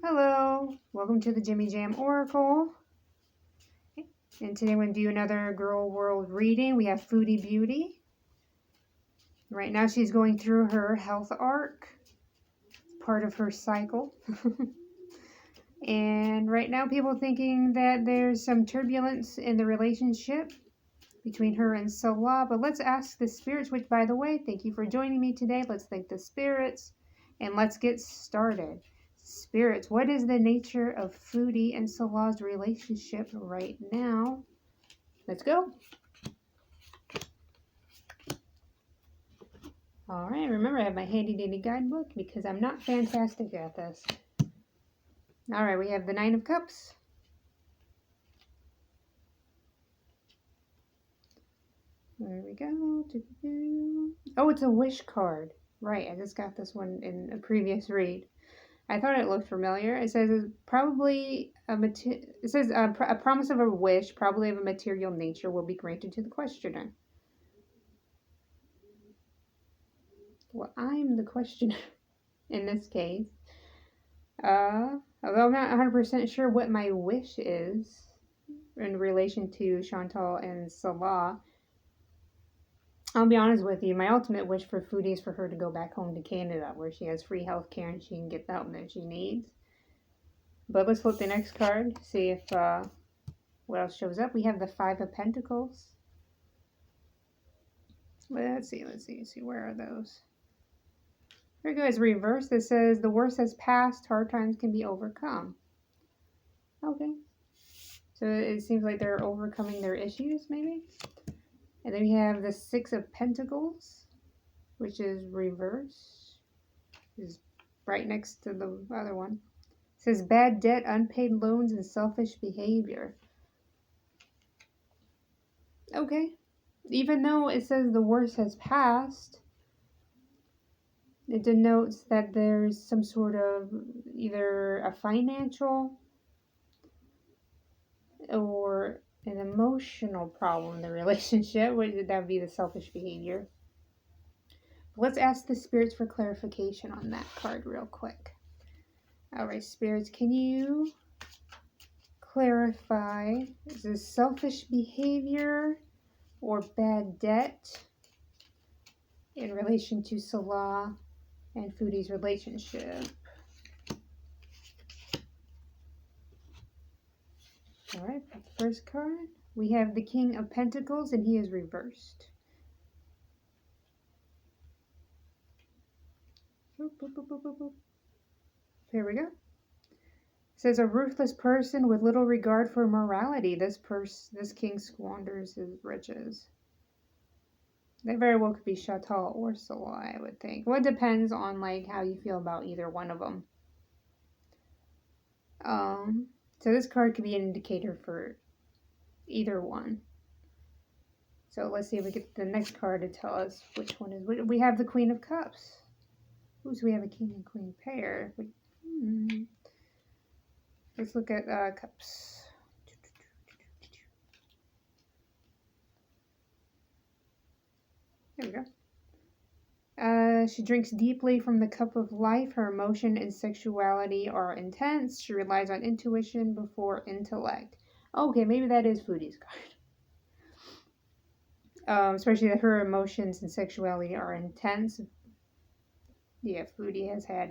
Hello, welcome to the Jimmy Jam Oracle. And today we're going to do another Gorl World reading. We have Foodie Beauty. Right now she's going through her health arc. It's part of her cycle. And right now people are thinking that there's some turbulence in the relationship between her and Salah. But let's ask the spirits, which by the way, thank you for joining me today. Let's thank the spirits and let's get started. Spirits, what is the nature of Foodie and Salah's relationship right now? Let's go. All right, remember I have my handy dandy guidebook because I'm not fantastic at this. All right, we have the Nine of Cups. There we go. Oh, it's a wish card. Right, I just got this one in a previous read. I thought it looked familiar. It says it's probably a promise of a wish, probably of a material nature, will be granted to the questioner. Well, I'm the questioner in this case. Although I'm not 100% sure what my wish is in relation to Chantal and Salah. I'll be honest with you, my ultimate wish for Foodie is for her to go back home to Canada where she has free health care and she can get the help that she needs. But let's flip the next card, see if what else shows up. We have the Five of Pentacles. Let's see, where are those? Here we go, it's reversed. It says, the worst has passed, hard times can be overcome. Okay. So it seems like they're overcoming their issues, maybe? And then we have the Six of Pentacles, which is reversed. Is right next to the other one. It says, bad debt, unpaid loans, and selfish behavior. Okay. Even though it says the worst has passed, it denotes that there's some sort of either a financial or an emotional problem in the relationship. That would be the selfish behavior. Let's ask the spirits for clarification on that card real quick. All right, spirits, can you clarify, is this selfish behavior or bad debt in relation to Salah and Foodie's relationship? All right, first card, we have the King of Pentacles, and he is reversed. Boop, boop, boop, boop, boop, boop. Here we go. It says, a ruthless person with little regard for morality. This king squanders his riches. They very well could be Chantal or Salah, I would think. Well, it depends on like how you feel about either one of them. So this card could be an indicator for either one. So let's see if we get the next card to tell us which one is which. We have the Queen of Cups. Ooh, so we have a King and Queen pair. Let's look at cups. There we go. She drinks deeply from the cup of life. Her emotion and sexuality are intense. She relies on intuition before intellect. Okay, maybe that is Foodie's card. Especially that her emotions and sexuality are intense. Yeah, Foodie has had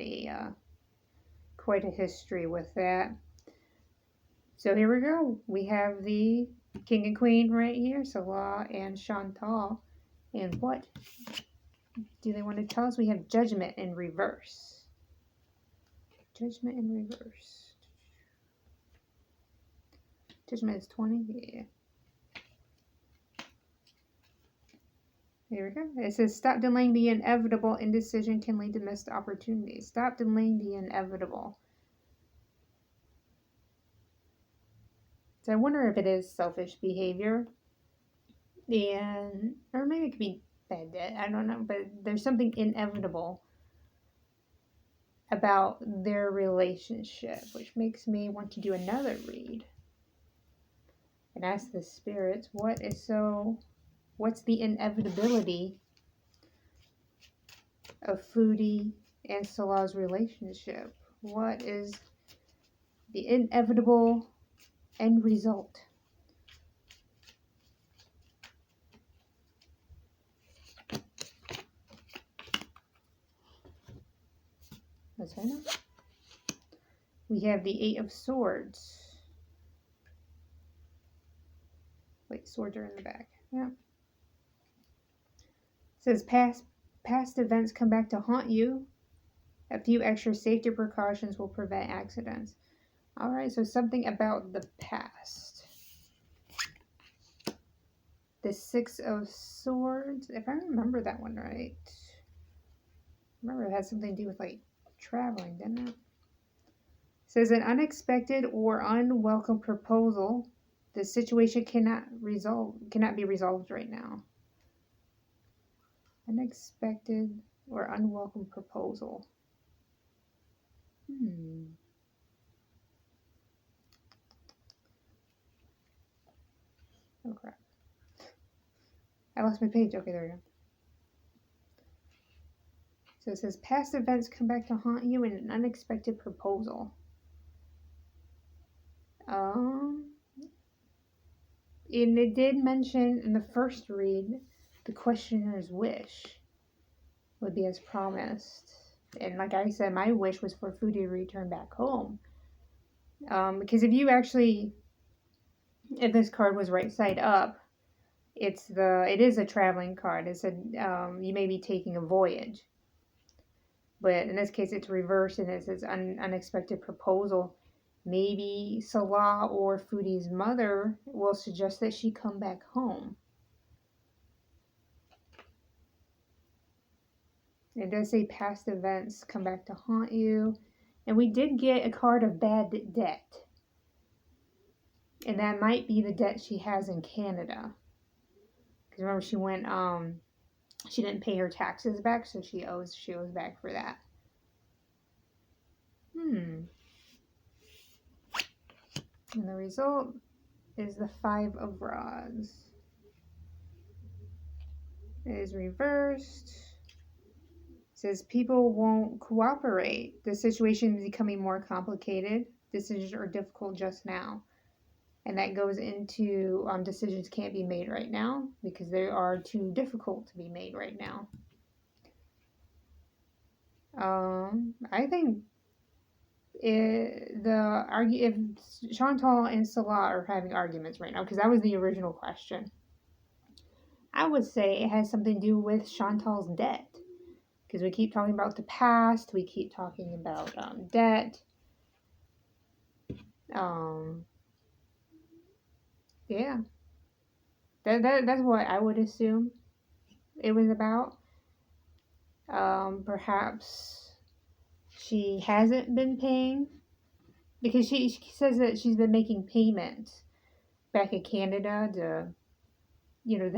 quite a history with that. So here we go. We have the King and Queen right here, Salah and Chantal. And what do they want to tell us? We have Judgment in reverse. Judgment in reverse. Judgment is 20? Yeah. Here we go. It says, stop delaying the inevitable. Indecision can lead to missed opportunities. Stop delaying the inevitable. So I wonder if it is selfish behavior. Or maybe it could be bad debt. I don't know. But there's something inevitable about their relationship, which makes me want to do another read. And ask the spirits, what's the inevitability of Foodie and Salah's relationship? What is The inevitable end result. Let's find out. We have the Eight of Swords. Wait, swords are in the back. Yeah. It says past events come back to haunt you. A few extra safety precautions will prevent accidents. All right, so something about the past. The Six of Swords, if I remember that one right. Remember, it had something to do with like traveling, didn't it? Says an unexpected or unwelcome proposal. The situation cannot be resolved right now. Unexpected or unwelcome proposal. Oh crap. I lost my page. Okay, there we go. So it says past events come back to haunt you in an unexpected proposal. And it did mention in the first read the questioner's wish would be as promised. And like I said, my wish was for Foodie to return back home. Because if this card was right side up, it is a traveling card. It said you may be taking a voyage. But in this case, it's reversed and it says unexpected proposal. Maybe Salah or Foodie's mother will suggest that she come back home. It does say past events come back to haunt you. And we did get a card of bad debt. And that might be the debt she has in Canada. Because remember, she went, she didn't pay her taxes back, so she owes back for that. And the result is the Five of Rods. It is reversed. It says people won't cooperate. The situation is becoming more complicated. Decisions are difficult just now. And that goes into decisions can't be made right now because they are too difficult to be made right now. I think if Chantal and Salah are having arguments right now, because that was the original question, I would say it has something to do with Chantal's debt. Because we keep talking about the past, we keep talking about debt. Yeah. That's what I would assume it was about. Perhaps she hasn't been paying because she says that she's been making payments back in Canada to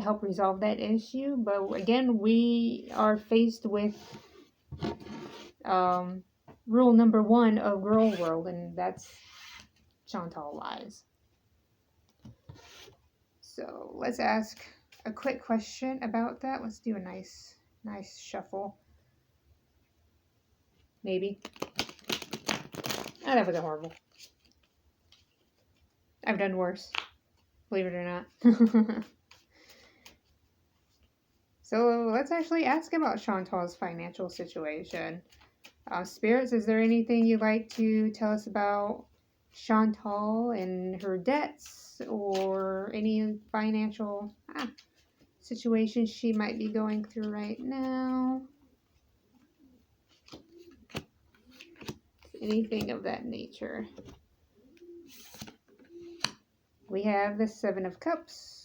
help resolve that issue. But again, we are faced with rule number 1 of Gorl World, and that's Chantal lies. So let's ask a quick question about that. Let's do a nice shuffle. Maybe. Oh, that wasn't horrible. I've done worse, believe it or not. So let's actually ask about Chantal's financial situation. Spirits, is there anything you'd like to tell us about Chantal and her debts or any financial situations she might be going through right now? Anything of that nature. We have the Seven of Cups.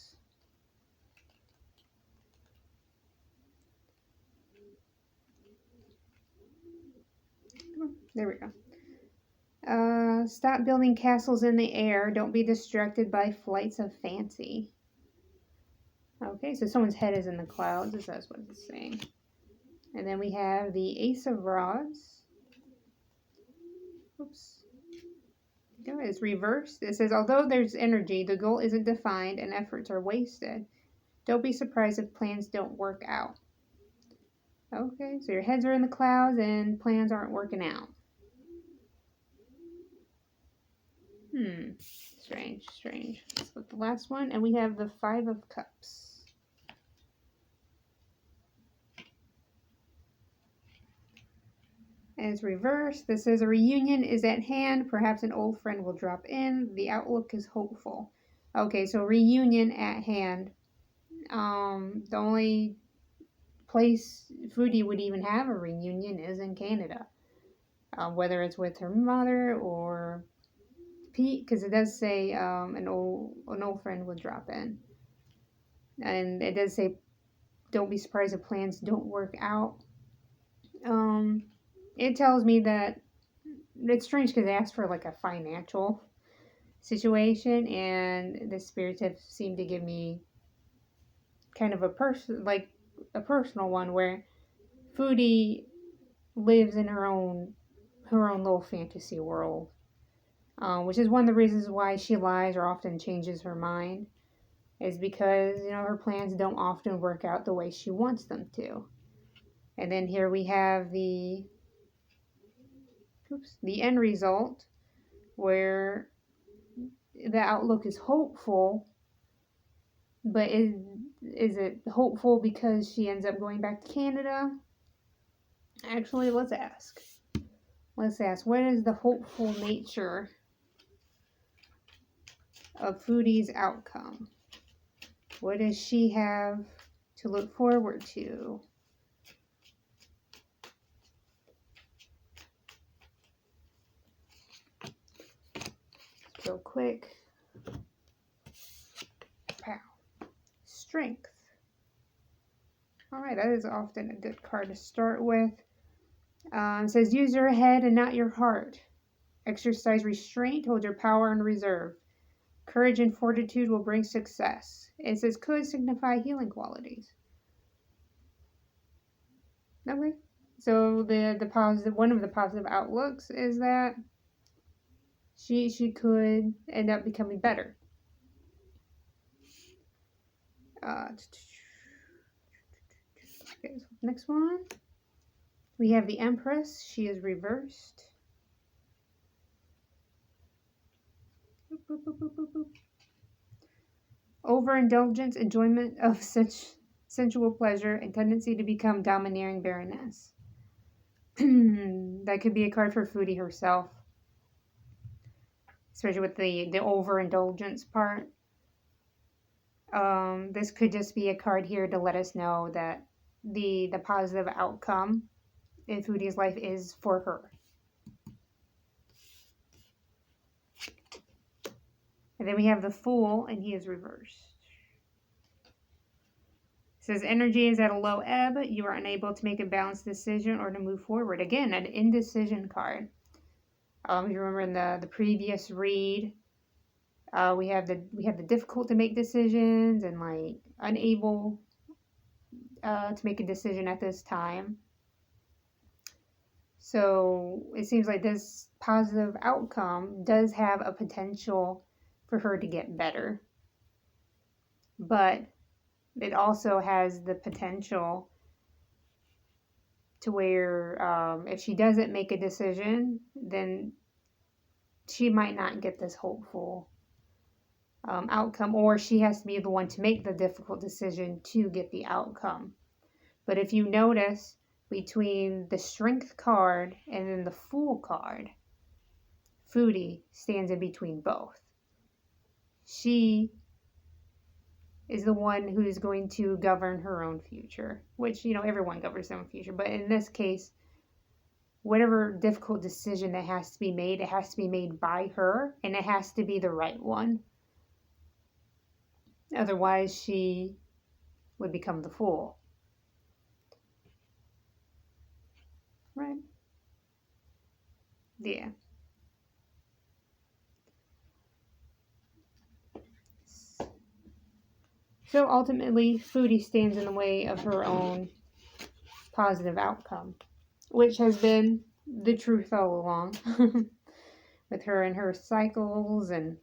There we go. Stop building castles in the air. Don't be distracted by flights of fancy. Okay, so someone's head is in the clouds. That's what it's saying. And then we have the Ace of Rods. Oops. It's reversed. It says, although there's energy, the goal isn't defined and efforts are wasted. Don't be surprised if plans don't work out. Okay, so your heads are in the clouds and plans aren't working out. Strange, strange. Let's put the last one, and we have the Five of Cups. As reversed, this says a reunion is at hand. Perhaps an old friend will drop in. The outlook is hopeful. Okay, so reunion at hand. The only place Foodie would even have a reunion is in Canada. Whether it's with her mother or Pete, because it does say an old friend will drop in. And it does say, don't be surprised if plans don't work out. It tells me that it's strange because they asked for like a financial situation, and the spirits have seemed to give me kind of a personal one where Foodie lives in her own little fantasy world, which is one of the reasons why she lies or often changes her mind, is because her plans don't often work out the way she wants them to. And then here we have the end result, where the outlook is hopeful, but is it hopeful because she ends up going back to Canada? Actually, let's ask. What is the hopeful nature of Foodie's outcome? What does she have to look forward to? Real quick. Pow. Strength. Alright, that is often a good card to start with. It says, use your head and not your heart. Exercise restraint, hold your power in reserve. Courage and fortitude will bring success. It says, could signify healing qualities. Okay. So the positive, one of the positive outlooks is that she could end up becoming better. Okay, so next one. We have the Empress. She is reversed. Overindulgence, enjoyment of sensual pleasure, and tendency to become domineering baroness. That could be a card for Foodie herself, especially with the overindulgence part. This could just be a card here to let us know that the positive outcome in Foodie's life is for her. And then we have the Fool, and he is reversed. It says, energy is at a low ebb. You are unable to make a balanced decision or to move forward. Again, an indecision card. If you remember in the previous read, we have the difficult to make decisions and like unable to make a decision at this time. So it seems like this positive outcome does have a potential for her to get better. But it also has the potential to where if she doesn't make a decision, then she might not get this hopeful outcome, or she has to be the one to make the difficult decision to get the outcome. But if you notice, between the Strength card and then the Fool card, Foodie stands in between both. She is the one who is going to govern her own future, which, everyone governs their own future. But in this case, whatever difficult decision that has to be made, it has to be made by her, and it has to be the right one. Otherwise, she would become the Fool. Right? Yeah. So ultimately, Foodie stands in the way of her own positive outcome, which has been the truth all along. With her and her cycles and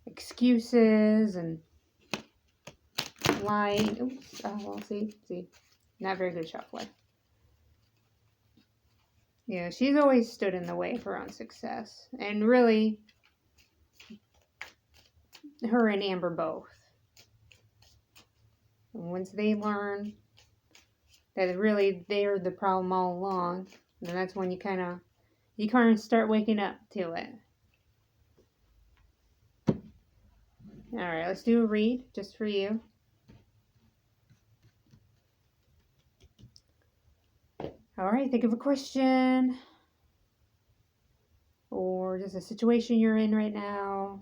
excuses and lying. Oops. Oh, well, see. Not very good shuffling. Yeah, she's always stood in the way of her own success. And really, her and Amber both. And once they learn that really they're the problem all along, then that's when you kind of start waking up to it. All right, let's do a read just for you. All right, think of a question or just a situation you're in right now,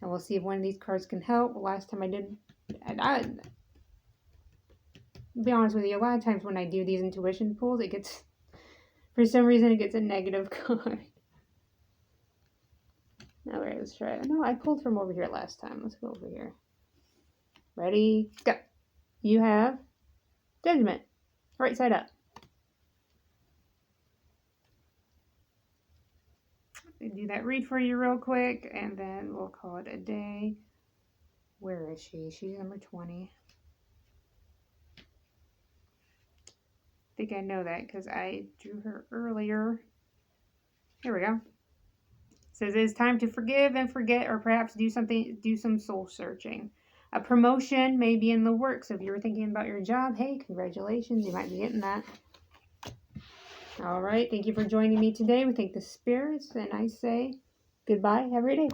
and we'll see if one of these cards can help. Last time I did, I'll be honest with you, a lot of times when I do these intuition pulls, it gets, for some reason, it gets a negative card. All right, let's try it. No, I pulled from over here last time. Let's go over here. Ready, go. You have Judgment, right side up. Do that read for you real quick, and then we'll call it a day. Where is she? She's number 20. I think I know that because I drew her earlier. Here we go. It says it's time to forgive and forget, or perhaps do some soul searching. A promotion may be in the works. If you were thinking about your job, hey, congratulations, you might be getting that. All right, thank you for joining me today. We thank the spirits, and I say goodbye. Have a great day.